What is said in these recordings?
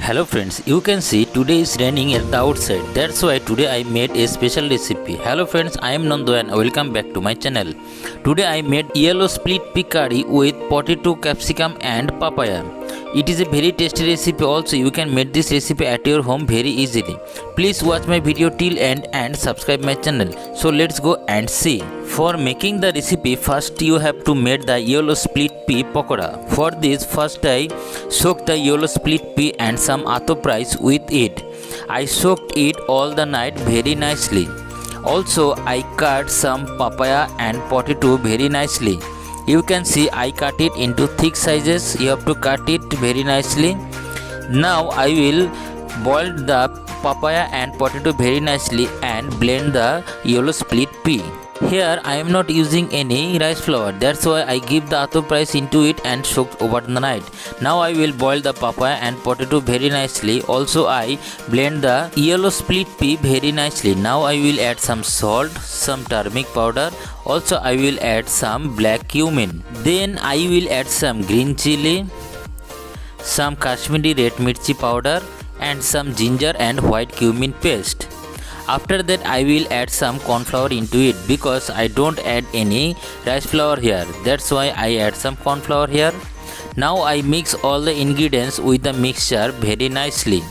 Hello friends, you can see today is raining at the outside. That's why today I made a special recipe. Hello friends, I am Nando and welcome back to my channel. Today I made yellow split pea curry with potato, capsicum and papaya. It is a very tasty recipe. Also you can make this recipe at your home very easily. Please watch my video till end and subscribe my channel. So let's go and see. For making the recipe, first you have to make the yellow split pea pakoda. For this, first I soak the yellow split pea and some atto rice with it. I soaked it all the night very nicely. Also I cut some papaya and potato very nicely. You can see I cut it into thick sizes. You have to cut it very nicely. Now I will boil the papaya and potato very nicely and blend the yellow split pea. Here I am not using any rice flour, that's why I give the atto rice into it and soaked over the night. Now I will boil the papaya and potato very nicely. Also I blend the yellow split pea very nicely. Now I will add some salt, some turmeric powder. Also I will add some black cumin. Then I will add some green chili, some Kashmiri red mirchi powder and some ginger and white cumin paste. After that I will add some corn flour into it because I don't add any rice flour here. That's why I add some corn flour here. Now I mix all the ingredients with the mixture very nicely.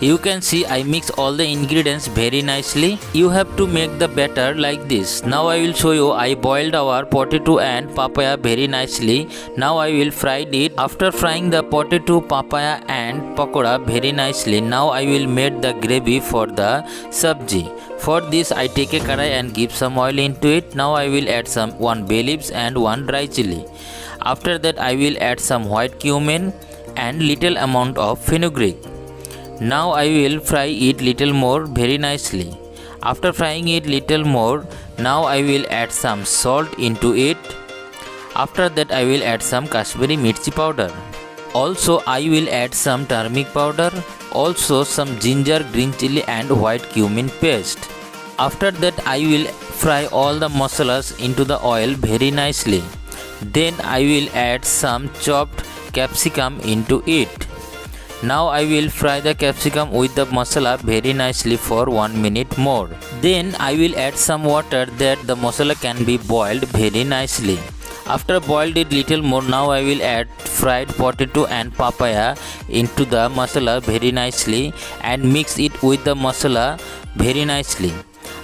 You can see I mix all the ingredients very nicely. You have to make the batter like this. Now I will show you. I boiled our potato and papaya very nicely. Now I will fry it. After frying the potato, papaya and pakoda very nicely, now I will make the gravy for the sabji. For this I take a karai and give some oil into it. Now I will add some 1 bay leaves and 1 dry chili. After that I will add some white cumin and little amount of fenugreek. Now I will fry it little more very nicely. After frying it little more, now I will add some salt into it. After that I will add some Kashmiri mirchi powder. Also I will add some turmeric powder. Also some ginger, green chili and white cumin paste. After that I will fry all the masalas into the oil very nicely. Then I will add some chopped capsicum into it. Now I will fry the capsicum with the masala very nicely for 1 minute more. Then I will add some water that the masala can be boiled very nicely. After boiled it little more, now I will add fried potato and papaya into the masala very nicely and mix it with the masala very nicely.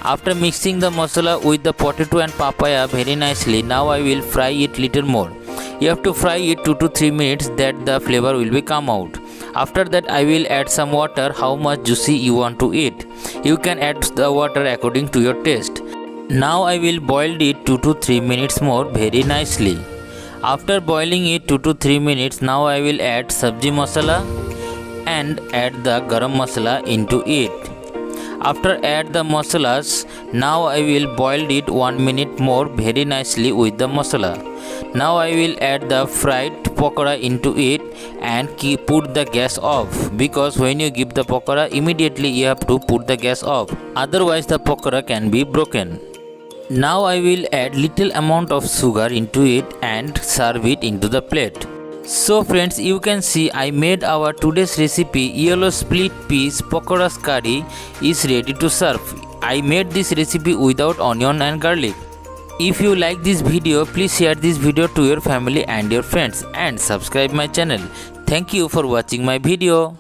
After mixing the masala with the potato and papaya very nicely, now I will fry it little more. You have to fry it 2 to 3 minutes that the flavor will be come out. After that I will add some water, how much juicy you want to eat. You can add the water according to your taste. Now I will boil it 2 to 3 minutes more very nicely. After boiling it 2 to 3 minutes, now I will add sabji masala and add the garam masala into it. After add the masalas, now I will boil it 1 minute more very nicely with the masala. Now I will add the fried pakoda into it and put the gas off, because when you give the pakoda immediately you have to put the gas off, otherwise the pakoda can be broken. Now I will add little amount of sugar into it and serve it into the plate. So friends, you can see I made our today's recipe yellow split peas pakoda curry is ready to serve. I made this recipe without onion and garlic. If you like this video, please share this video to your family and your friends and subscribe my channel. Thank you for watching my video.